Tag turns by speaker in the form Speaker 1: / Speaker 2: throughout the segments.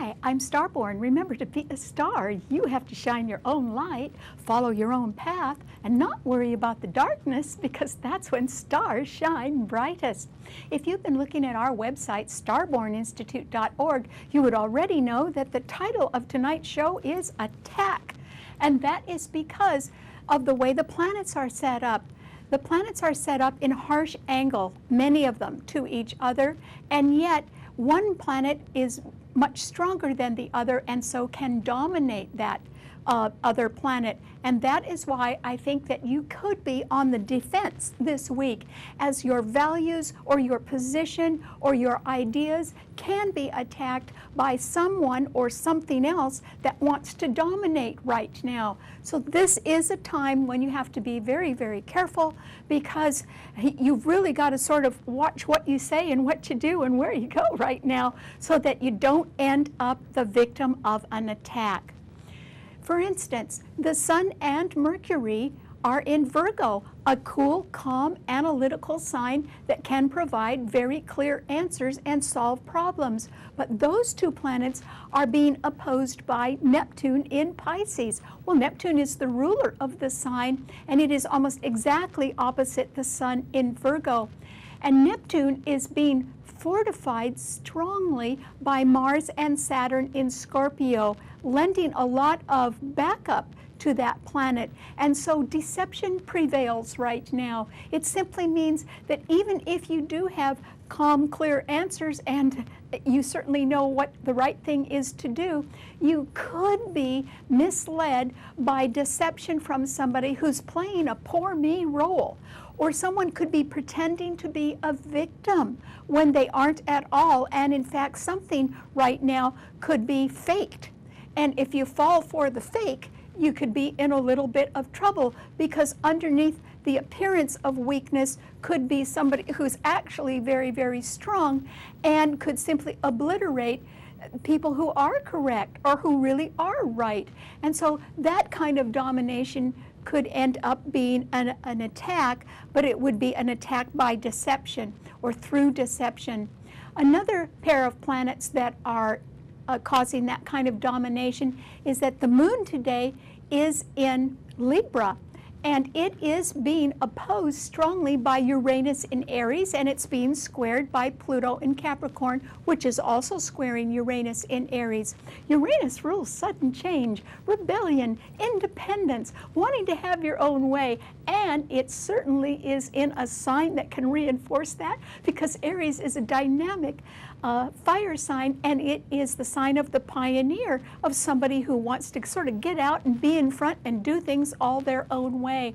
Speaker 1: Hi, I'm Starborn. Remember, to be a star, you have to shine your own light, follow your own path, and not worry about the darkness, because that's when stars shine brightest. If you've been looking at our website, starborninstitute.org, you would already know that the title of tonight's show is Attack. And that is because of the way the planets are set up. The planets are set up in harsh angle, many of them, to each other, and yet one planet is much stronger than the other and so can dominate that other planet. And that is why I think that you could be on the defense this week, as your values or your position or your ideas can be attacked by someone or something else that wants to dominate right now. So this is a time when you have to be very, very careful, because you've really got to sort of watch what you say and what you do and where you go right now, so that you don't end up the victim of an attack. For instance, the Sun and Mercury are in Virgo, a cool, calm, analytical sign that can provide very clear answers and solve problems. But those two planets are being opposed by Neptune in Pisces. Well, Neptune is the ruler of the sign, and it is almost exactly opposite the Sun in Virgo. And Neptune is being fortified strongly by Mars and Saturn in Scorpio, lending a lot of backup to that planet. And so deception prevails right now. It simply means that even if you do have calm, clear answers, and you certainly know what the right thing is to do, you could be misled by deception from somebody who's playing a poor me role. Or someone could be pretending to be a victim when they aren't at all. And in fact, something right now could be faked. And if you fall for the fake, you could be in a little bit of trouble, because underneath the appearance of weakness could be somebody who's actually very, very strong and could simply obliterate people who are correct or who really are right. And so that kind of domination could end up being an attack, but it would be an attack by deception or through deception. Another pair of planets that are causing that kind of domination is that the moon today is in Libra, and it is being opposed strongly by Uranus in Aries, and it's being squared by Pluto in Capricorn, which is also squaring Uranus in Aries. Uranus rules sudden change, rebellion, independence, wanting to have your own way, and it certainly is in a sign that can reinforce that, because Aries is a dynamic fire sign, and it is the sign of the pioneer, of somebody who wants to sort of get out and be in front and do things all their own way.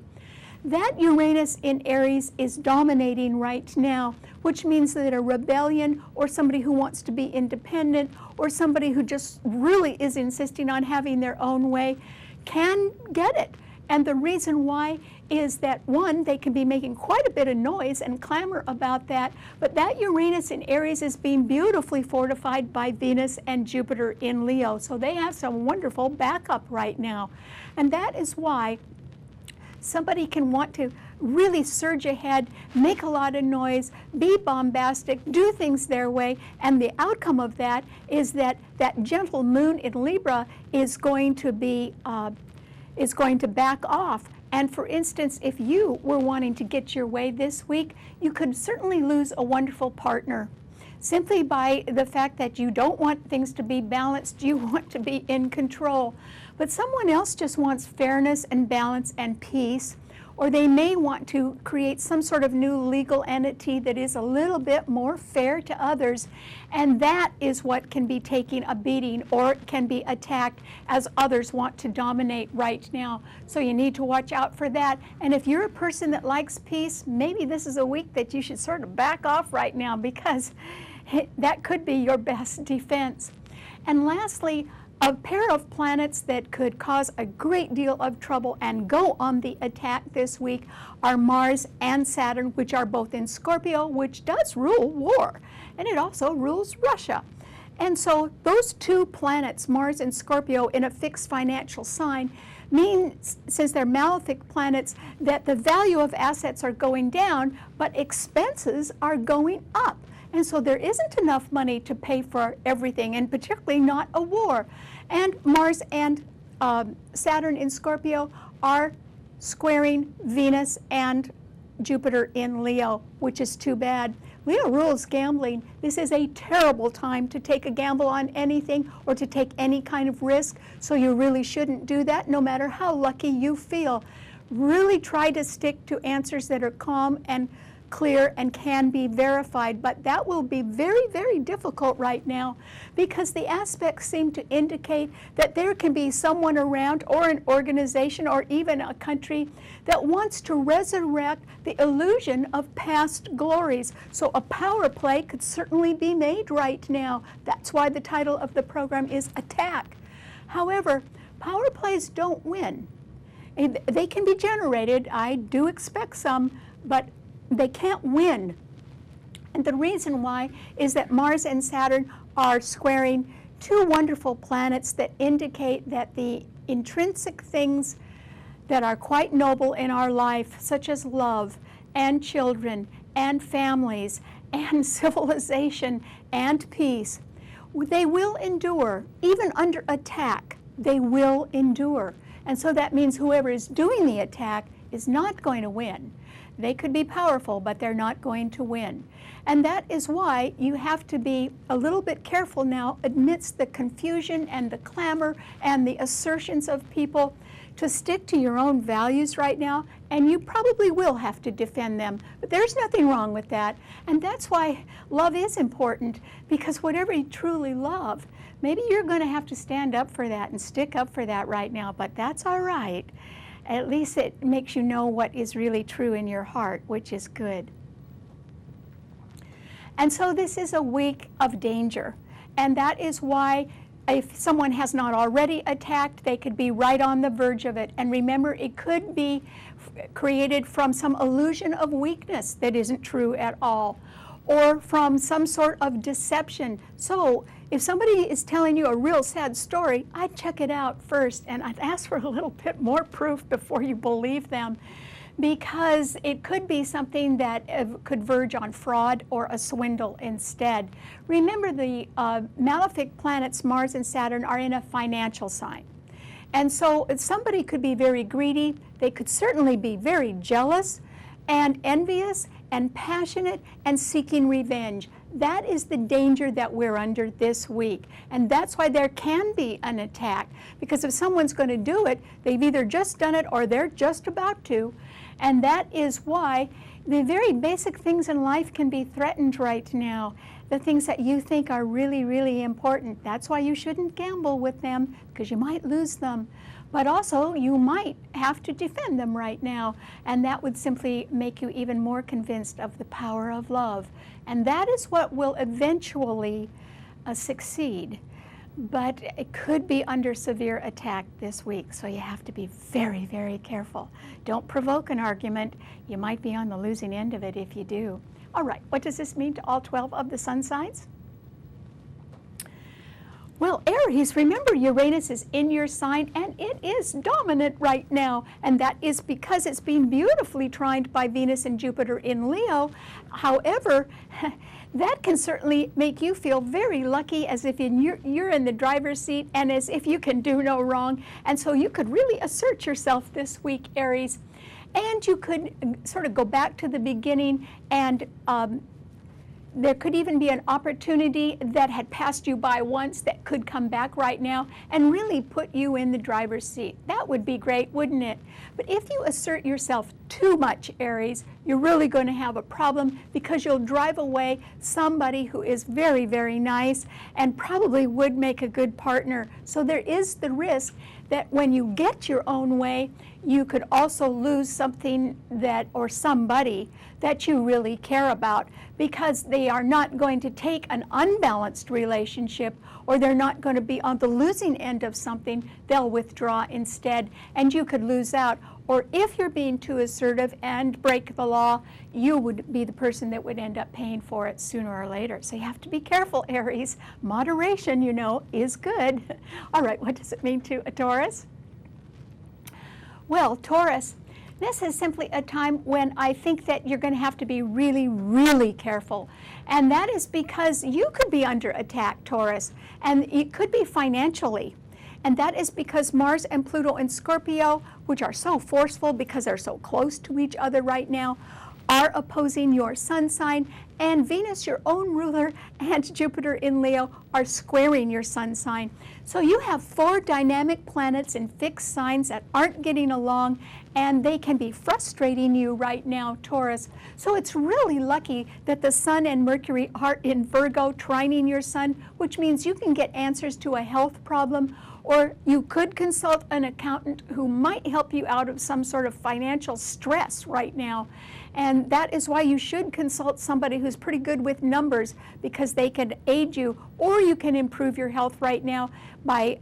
Speaker 1: That Uranus in Aries is dominating right now, which means that a rebellion, or somebody who wants to be independent, or somebody who just really is insisting on having their own way, can get it. And the reason why is that, one, they can be making quite a bit of noise and clamor about that, but that Uranus in Aries is being beautifully fortified by Venus and Jupiter in Leo. So they have some wonderful backup right now. And that is why somebody can want to really surge ahead, make a lot of noise, be bombastic, do things their way, and the outcome of that is that that gentle moon in Libra is going to back off. And for instance, if you were wanting to get your way this week, you could certainly lose a wonderful partner, simply by the fact that you don't want things to be balanced, you want to be in control. But someone else just wants fairness and balance and peace, or they may want to create some sort of new legal entity that is a little bit more fair to others, and that is what can be taking a beating, or it can be attacked as others want to dominate right now. So you need to watch out for that. And if you're a person that likes peace, maybe this is a week that you should sort of back off right now, because that could be your best defense. And lastly, a pair of planets that could cause a great deal of trouble and go on the attack this week are Mars and Saturn, which are both in Scorpio, which does rule war, and it also rules Russia. And so those two planets, Mars and Scorpio, in a fixed financial sign, means, since they're malefic planets, that the value of assets are going down, but expenses are going up. And so there isn't enough money to pay for everything, and particularly not a war. And Mars and Saturn in Scorpio are squaring Venus and Jupiter in Leo, which is too bad. Leo rules gambling. This is a terrible time to take a gamble on anything or to take any kind of risk, so you really shouldn't do that, no matter how lucky you feel. Really try to stick to answers that are calm and clear and can be verified, but that will be very, very difficult right now because the aspects seem to indicate that there can be someone around or an organization or even a country that wants to resurrect the illusion of past glories. So a power play could certainly be made right now. That's why the title of the program is Attack. However, power plays don't win. They can be generated. I do expect some, but they can't win. And the reason why is that Mars and Saturn are squaring two wonderful planets that indicate that the intrinsic things that are quite noble in our life, such as love and children and families and civilization and peace, they will endure. Even under attack, they will endure. And so that means whoever is doing the attack is not going to win. They could be powerful, but they're not going to win. And that is why you have to be a little bit careful now amidst the confusion and the clamor and the assertions of people to stick to your own values right now, and you probably will have to defend them. But there's nothing wrong with that. And that's why love is important, because whatever you truly love, maybe you're going to have to stand up for that and stick up for that right now, but that's all right. At least it makes you know what is really true in your heart, which is good. And so this is a week of danger. And that is why if someone has not already attacked, they could be right on the verge of it. And remember, it could be created from some illusion of weakness that isn't true at all, or from some sort of deception. So if somebody is telling you a real sad story, I'd check it out first, and I'd ask for a little bit more proof before you believe them, because it could be something that could verge on fraud or a swindle instead. Remember, the malefic planets Mars and Saturn are in a financial sign. And so somebody could be very greedy. They could certainly be very jealous and envious and passionate and seeking revenge. That is the danger that we're under this week. And that's why there can be an attack. Because if someone's going to do it, they've either just done it or they're just about to. And that is why the very basic things in life can be threatened right now. The things that you think are really, really important. That's why you shouldn't gamble with them, because you might lose them. But also, you might have to defend them right now, and that would simply make you even more convinced of the power of love. And that is what will eventually succeed. But it could be under severe attack this week, so you have to be very, very careful. Don't provoke an argument. You might be on the losing end of it if you do. All right, what does this mean to all 12 of the sun signs? Well, Aries, remember Uranus is in your sign, and it is dominant right now, and that is because it's being beautifully trined by Venus and Jupiter in Leo. However, that can certainly make you feel very lucky, as if you're in the driver's seat and as if you can do no wrong. And so you could really assert yourself this week, Aries. And you could sort of go back to the beginning, and there could even be an opportunity that had passed you by once that could come back right now and really put you in the driver's seat. That would be great, wouldn't it? But if you assert yourself too much, Aries, you're really going to have a problem, because you'll drive away somebody who is very, very nice and probably would make a good partner. So there is the risk that when you get your own way, you could also lose something that, or somebody that you really care about, because they are not going to take an unbalanced relationship, or they're not going to be on the losing end of something. They'll withdraw instead, and you could lose out. Or if you're being too assertive and break the law, you would be the person that would end up paying for it sooner or later. So you have to be careful, Aries. Moderation, you know, is good. All right, what does it mean to a Taurus? Well, Taurus, This is simply a time when I think that you're going to have to be really, really careful. And that is because you could be under attack, Taurus, and it could be financially. And that is because Mars and Pluto in Scorpio, which are so forceful because they're so close to each other right now, are opposing your sun sign, and Venus, your own ruler, and Jupiter in Leo are squaring your sun sign. So you have 4 dynamic planets in fixed signs that aren't getting along, and they can be frustrating you right now, Taurus. So it's really lucky that the Sun and Mercury are in Virgo, trining your Sun, which means you can get answers to a health problem, or you could consult an accountant who might help you out of some sort of financial stress right now. And that is why you should consult somebody who's pretty good with numbers, because they can aid you, or you can improve your health right now by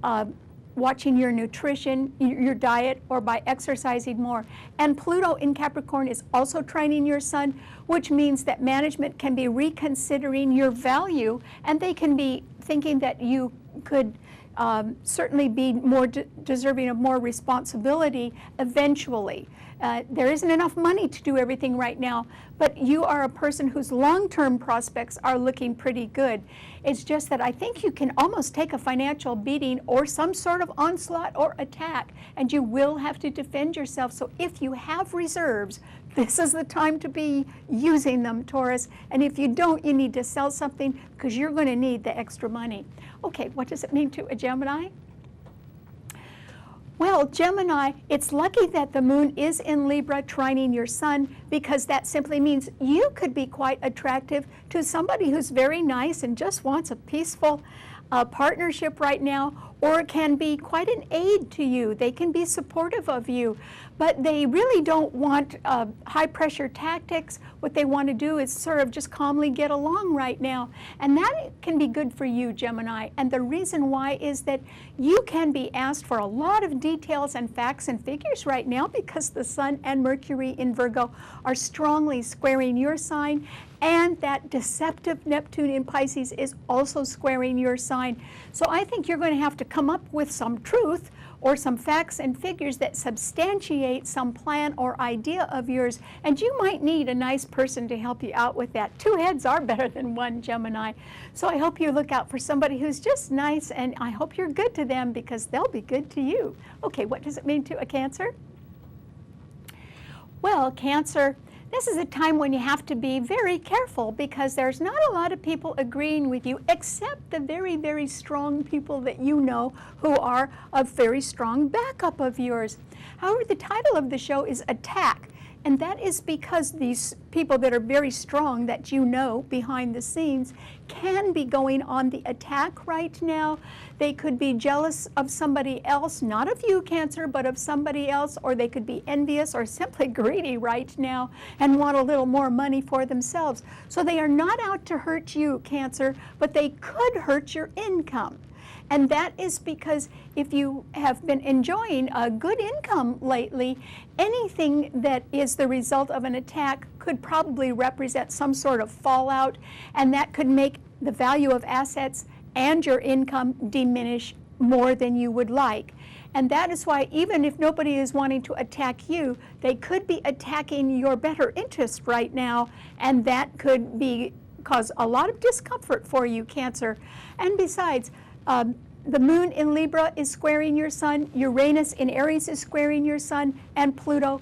Speaker 1: watching your nutrition, your diet, or by exercising more. And Pluto in Capricorn is also trining your Sun, which means that management can be reconsidering your value, and they can be thinking that you could certainly be more deserving of more responsibility eventually. There isn't enough money to do everything right now, but you are a person whose long-term prospects are looking pretty good. It's just that I think you can almost take a financial beating or some sort of onslaught or attack, and you will have to defend yourself. So if you have reserves, this is the time to be using them, Taurus. And if you don't, you need to sell something, because you're going to need the extra money. Okay, what does it mean to a Gemini? Well, Gemini, it's lucky that the moon is in Libra trining your Sun, because that simply means you could be quite attractive to somebody who's very nice and just wants a peaceful partnership right now, or can be quite an aid to you. They can be supportive of you, but they really don't want high-pressure tactics. What they want to do is sort of just calmly get along right now, and that can be good for you, Gemini. And the reason why is that you can be asked for a lot of details and facts and figures right now, because the Sun and Mercury in Virgo are strongly squaring your sign, and that deceptive Neptune in Pisces is also squaring your sign. So I think you're going to have to come up with some truth or some facts and figures that substantiate some plan or idea of yours, and you might need a nice person to help you out with that. 2 heads are better than 1, Gemini. So I hope you look out for somebody who's just nice, and I hope you're good to them, because they'll be good to you. Okay, what does it mean to a Cancer? Well, Cancer, this is a time when you have to be very careful, because there's not a lot of people agreeing with you, except the very, very strong people that you know who are a very strong backup of yours. However, the title of the show is Attack, and that is because these people that are very strong that you know behind the scenes can be going on the attack right now. They could be jealous of somebody else, not of you, Cancer, but of somebody else, or they could be envious or simply greedy right now and want a little more money for themselves. So they are not out to hurt you, Cancer, but they could hurt your income. And that is because if you have been enjoying a good income lately, anything that is the result of an attack could probably represent some sort of fallout, and that could make the value of assets and your income diminish more than you would like. And that is why, even if nobody is wanting to attack you, they could be attacking your better interest right now, and that could cause a lot of discomfort for you, Cancer. And besides, the moon in Libra is squaring your Sun, Uranus in Aries is squaring your Sun, and Pluto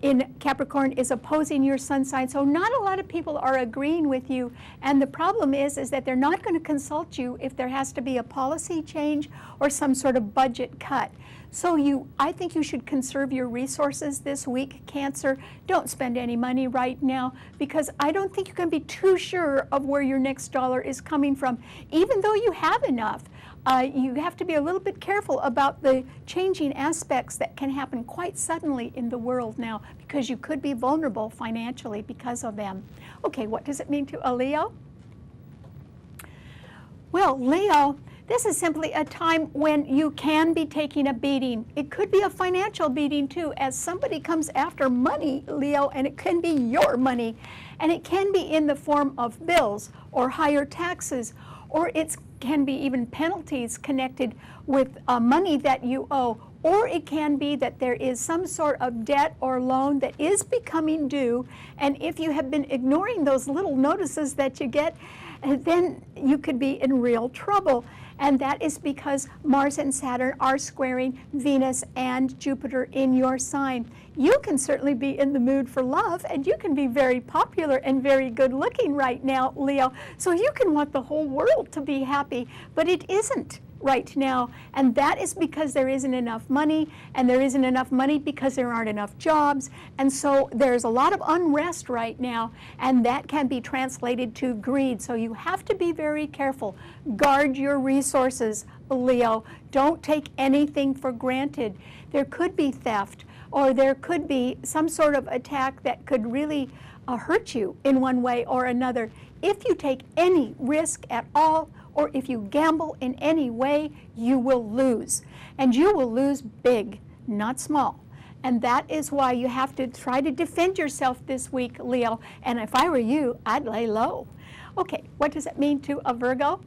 Speaker 1: in Capricorn is opposing your Sun sign. So not a lot of people are agreeing with you, and the problem is that they're not going to consult you if there has to be a policy change or some sort of budget cut. So I think you should conserve your resources this week, Cancer. Don't spend any money right now, because I don't think you can be too sure of where your next dollar is coming from, even though you have enough. You have to be a little bit careful about the changing aspects that can happen quite suddenly in the world now, because you could be vulnerable financially because of them. Okay, what does it mean to a Leo? Well, Leo, this is simply a time when you can be taking a beating. It could be a financial beating too, as somebody comes after money, Leo, and it can be your money. And it can be in the form of bills or higher taxes, or it's can be even penalties connected with money that you owe, or it can be that there is some sort of debt or loan that is becoming due, and if you have been ignoring those little notices that you get, then you could be in real trouble. And that is because Mars and Saturn are squaring Venus and Jupiter in your sign. You can certainly be in the mood for love, and you can be very popular and very good looking right now, Leo. So you can want the whole world to be happy, but it isn't right now, and that is because there isn't enough money, and there isn't enough money because there aren't enough jobs, and so there's a lot of unrest right now, and that can be translated to greed. So you have to be very careful. Guard your resources, Leo. Don't take anything for granted. There could be theft, or there could be some sort of attack that could really hurt you in one way or another. If you take any risk at all, or if you gamble in any way, you will lose. And you will lose big, not small. And that is why you have to try to defend yourself this week, Leo. And if I were you, I'd lay low. Okay, what does it mean to a Virgo?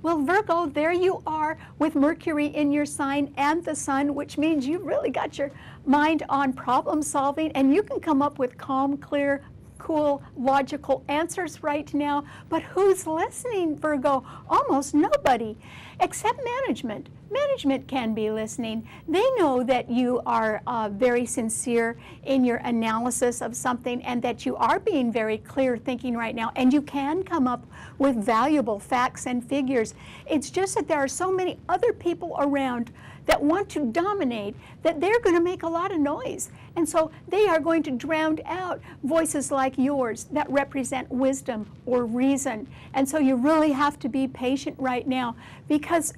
Speaker 1: Well, Virgo, there you are with Mercury in your sign and the Sun, which means you've really got your mind on problem solving, and you can come up with calm, clear, cool, logical answers right now. But who's listening, Virgo? Almost nobody, except management. Management can be listening. They know that you are very sincere in your analysis of something, and that you are being very clear thinking right now, and you can come up with valuable facts and figures. It's just that there are so many other people around that want to dominate that they're going to make a lot of noise. And so they are going to drown out voices like yours that represent wisdom or reason. And so you really have to be patient right now, because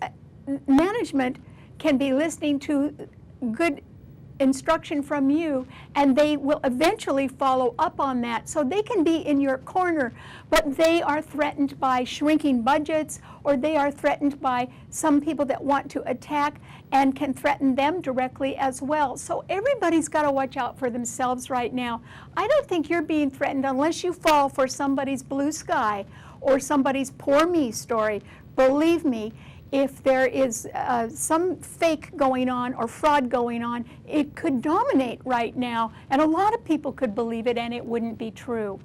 Speaker 1: management can be listening to good instruction from you, and they will eventually follow up on that. So they can be in your corner, but they are threatened by shrinking budgets, or they are threatened by some people that want to attack and can threaten them directly as well. So everybody's got to watch out for themselves right now. I don't think you're being threatened unless you fall for somebody's blue sky or somebody's poor me story. Believe me, if there is some fake going on or fraud going on, it could dominate right now, and a lot of people could believe it and it wouldn't be true.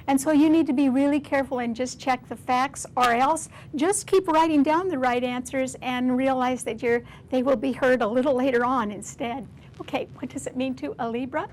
Speaker 1: And so you need to be really careful and just check the facts, or else just keep writing down the right answers and realize that they will be heard a little later on instead. Okay, what does it mean to a Libra?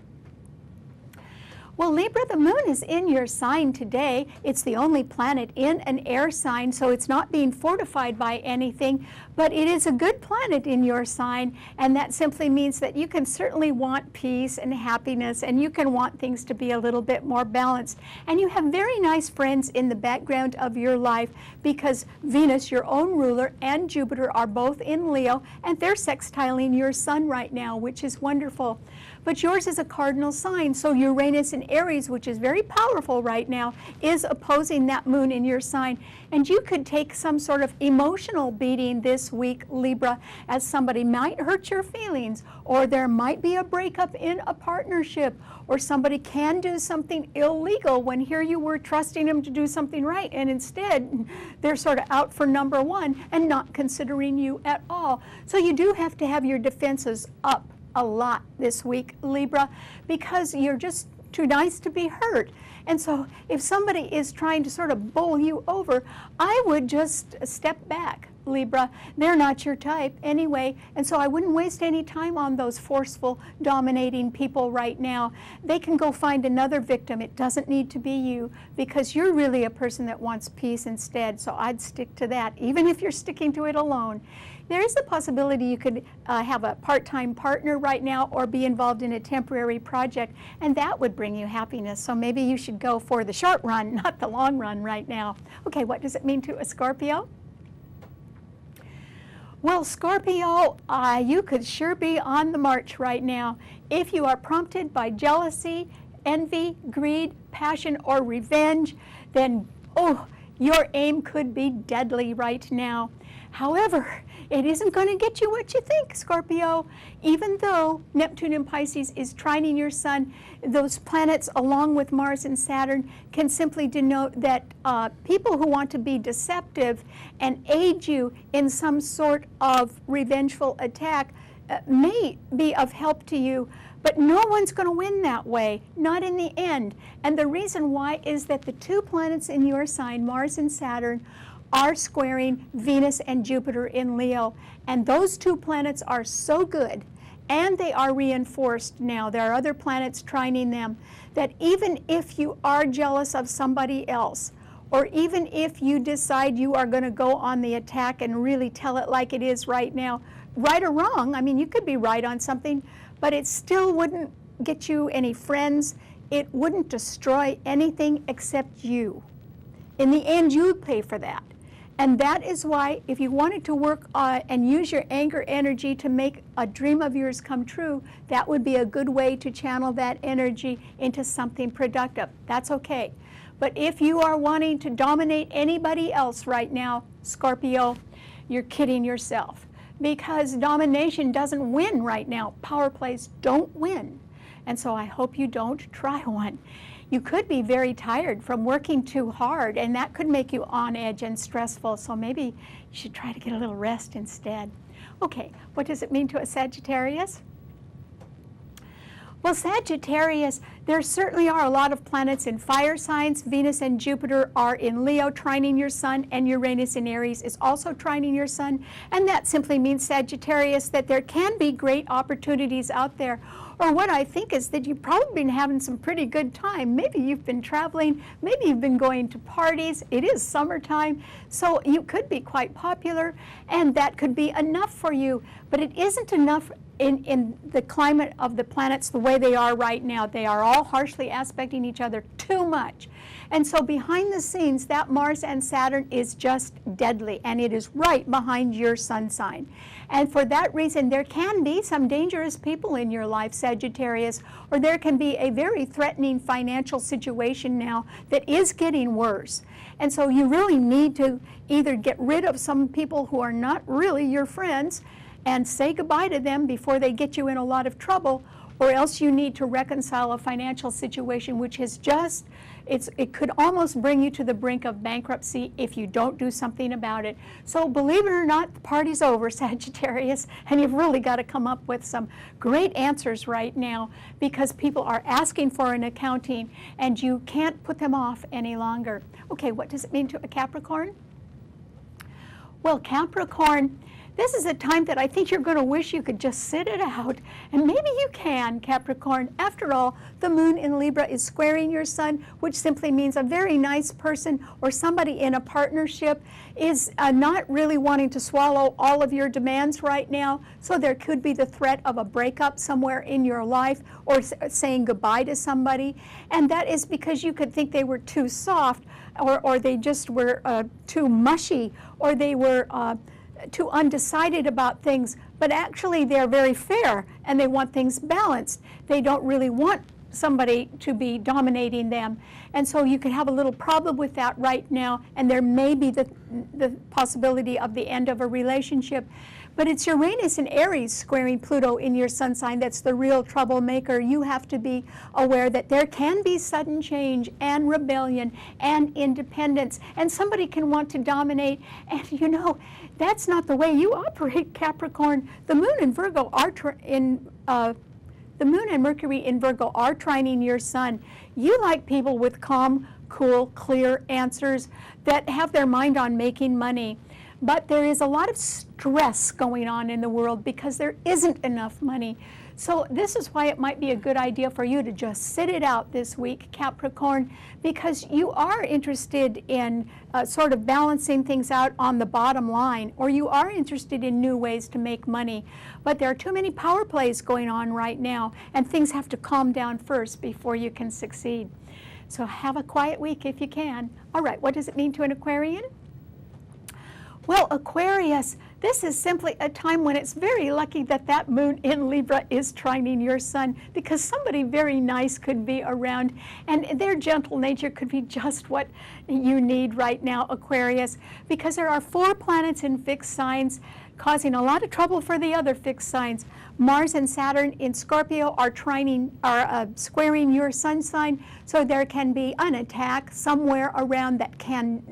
Speaker 1: Well, Libra, the moon is in your sign today. It's the only planet in an air sign, so it's not being fortified by anything, but it is a good planet in your sign, and that simply means that you can certainly want peace and happiness, and you can want things to be a little bit more balanced. And you have very nice friends in the background of your life, because Venus, your own ruler, and Jupiter are both in Leo, and they're sextiling your sun right now, which is wonderful. But yours is a cardinal sign, so Uranus in Aries, which is very powerful right now, is opposing that moon in your sign. And you could take some sort of emotional beating this week, Libra, as somebody might hurt your feelings, or there might be a breakup in a partnership, or somebody can do something illegal when here you were trusting them to do something right, and instead they're sort of out for number one and not considering you at all. So you do have to have your defenses up a lot this week, Libra, because you're just too nice to be hurt. And so if somebody is trying to sort of bowl you over, I would just step back, Libra. They're not your type anyway, and so I wouldn't waste any time on those forceful, dominating people right now. They can go find another victim. It doesn't need to be you, because you're really a person that wants peace instead, so I'd stick to that, even if you're sticking to it alone. There is a possibility you could have a part-time partner right now, or be involved in a temporary project, and that would bring you happiness. So maybe you should go for the short run, not the long run right now. Okay, what does it mean to a Scorpio? Well, Scorpio, you could sure be on the march right now. If you are prompted by jealousy, envy, greed, passion, or revenge, then, your aim could be deadly right now. However, It isn't going to get you what you think, Scorpio. Even though Neptune in Pisces is trining your sun, those planets along with Mars and Saturn can simply denote that people who want to be deceptive and aid you in some sort of revengeful attack may be of help to you, but no one's going to win that way, not in the end. And the reason why is that the two planets in your sign, Mars and Saturn, are squaring Venus and Jupiter in Leo. And those two planets are so good, and they are reinforced now. There are other planets trining them, that even if you are jealous of somebody else, or even if you decide you are going to go on the attack and really tell it like it is right now, right or wrong, I mean, you could be right on something, but it still wouldn't get you any friends. It wouldn't destroy anything except you. In the end, you would pay for that. And that is why, if you wanted to work and use your anger energy to make a dream of yours come true, that would be a good way to channel that energy into something productive. That's okay. But if you are wanting to dominate anybody else right now, Scorpio, you're kidding yourself. Because domination doesn't win right now. Power plays don't win. And so I hope you don't try one. You could be very tired from working too hard, and that could make you on edge and stressful. So maybe you should try to get a little rest instead. Okay, what does it mean to a Sagittarius? Well, Sagittarius, there certainly are a lot of planets in fire signs. Venus and Jupiter are in Leo, trining your sun, and Uranus in Aries is also trining your sun. And that simply means, Sagittarius, that there can be great opportunities out there. Or what I think is that you've probably been having some pretty good time. Maybe you've been traveling, maybe you've been going to parties. It is summertime, so you could be quite popular, and that could be enough for you. But it isn't enough in the climate of the planets the way they are right now. They are all harshly aspecting each other too much. And so behind the scenes, that Mars and Saturn is just deadly, and it is right behind your sun sign. And for that reason, there can be some dangerous people in your life, Sagittarius, or there can be a very threatening financial situation now that is getting worse. And so you really need to either get rid of some people who are not really your friends and say goodbye to them before they get you in a lot of trouble, or else you need to reconcile a financial situation which is just, it could almost bring you to the brink of bankruptcy if you don't do something about it. So believe it or not, the party's over, Sagittarius, and you've really got to come up with some great answers right now, because people are asking for an accounting and you can't put them off any longer. Okay, what does it mean to a Capricorn? Well, Capricorn, this is a time that I think you're going to wish you could just sit it out. And maybe you can, Capricorn. After all, the moon in Libra is squaring your sun, which simply means a very nice person or somebody in a partnership is not really wanting to swallow all of your demands right now. So there could be the threat of a breakup somewhere in your life, or saying goodbye to somebody. And that is because you could think they were too soft, or they just were too mushy, or they were too undecided about things, but actually they're very fair and they want things balanced. They don't really want somebody to be dominating them. And so you could have a little problem with that right now, and there may be the possibility of the end of a relationship. But it's Uranus and Aries squaring Pluto in your sun sign that's the real troublemaker. You have to be aware that there can be sudden change and rebellion and independence, and somebody can want to dominate, and you know, that's not the way you operate, Capricorn. The moon and Virgo are the moon and Mercury in Virgo are trining your sun. You like people with calm, cool, clear answers that have their mind on making money. But there is a lot of stress going on in the world because there isn't enough money. So this is why it might be a good idea for you to just sit it out this week, Capricorn, because you are interested in sort of balancing things out on the bottom line, or you are interested in new ways to make money. But there are too many power plays going on right now, and things have to calm down first before you can succeed. So have a quiet week if you can. All right, what does it mean to an Aquarian? Well, Aquarius, this is simply a time when it's very lucky that that moon in Libra is trining your sun, because somebody very nice could be around, and their gentle nature could be just what you need right now, Aquarius, because there are 4 planets in fixed signs. causing a lot of trouble for the other fixed signs. Mars and Saturn in Scorpio are squaring your sun sign, so there can be an attack somewhere around that can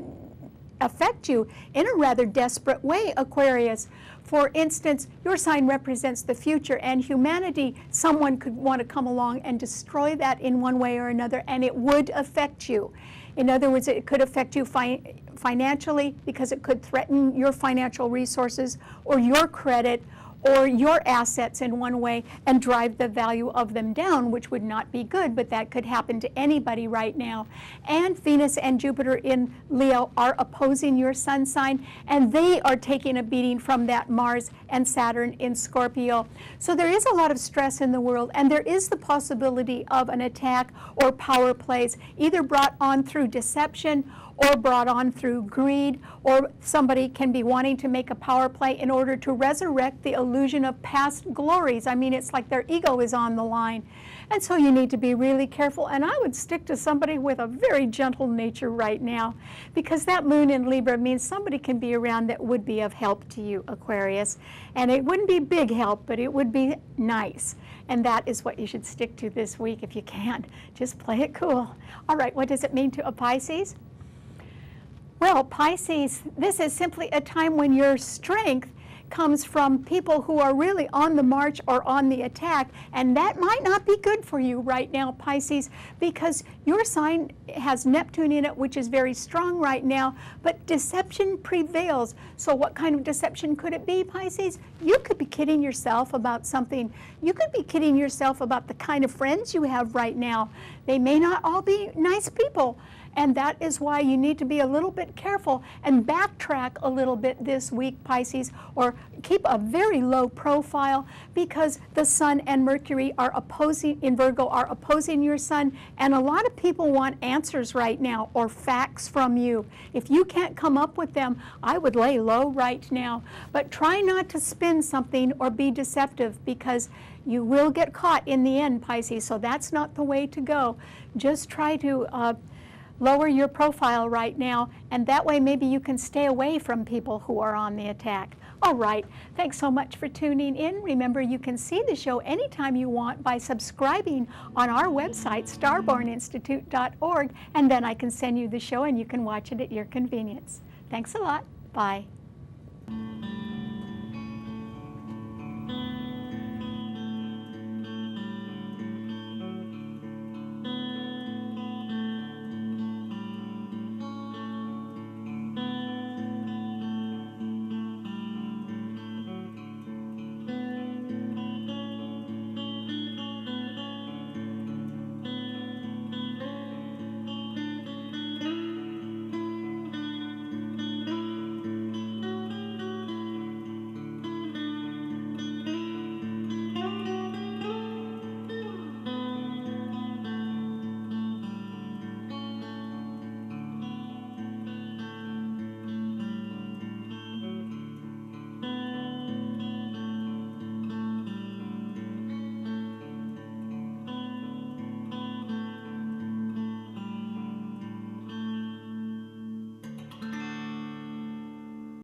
Speaker 1: affect you in a rather desperate way, Aquarius. For instance, your sign represents the future, and humanity, someone could want to come along and destroy that in one way or another, and it would affect you. In other words, it could affect you financially, because it could threaten your financial resources or your credit or your assets in one way and drive the value of them down, which would not be good, but that could happen to anybody right now. And Venus and Jupiter in Leo are opposing your sun sign, and they are taking a beating from that Mars and Saturn in Scorpio. So there is a lot of stress in the world, and there is the possibility of an attack or power plays, either brought on through deception or brought on through greed, or somebody can be wanting to make a power play in order to resurrect the illusion of past glories. I mean, it's like their ego is on the line. And so you need to be really careful, and I would stick to somebody with a very gentle nature right now, because that moon in Libra means somebody can be around that would be of help to you, Aquarius. And it wouldn't be big help, but it would be nice. And that is what you should stick to this week if you can. Just play it cool. All right, what does it mean to a Pisces? Well, Pisces, this is simply a time when your strength comes from people who are really on the march or on the attack, and that might not be good for you right now, Pisces, because your sign has Neptune in it, which is very strong right now, but deception prevails. So what kind of deception could it be, Pisces? You could be kidding yourself about something. You could be kidding yourself about the kind of friends you have right now. They may not all be nice people. And that is why you need to be a little bit careful and backtrack a little bit this week, Pisces, or keep a very low profile, because the Sun and Mercury are opposing, in Virgo, are opposing your Sun, and a lot of people want answers right now or facts from you. If you can't come up with them, I would lay low right now. But try not to spin something or be deceptive, because you will get caught in the end, Pisces, so that's not the way to go. Just try to lower your profile right now, and that way maybe you can stay away from people who are on the attack. All right, thanks so much for tuning in. Remember, you can see the show anytime you want by subscribing on our website, starborninstitute.org, and then I can send you the show and you can watch it at your convenience. Thanks a lot. Bye.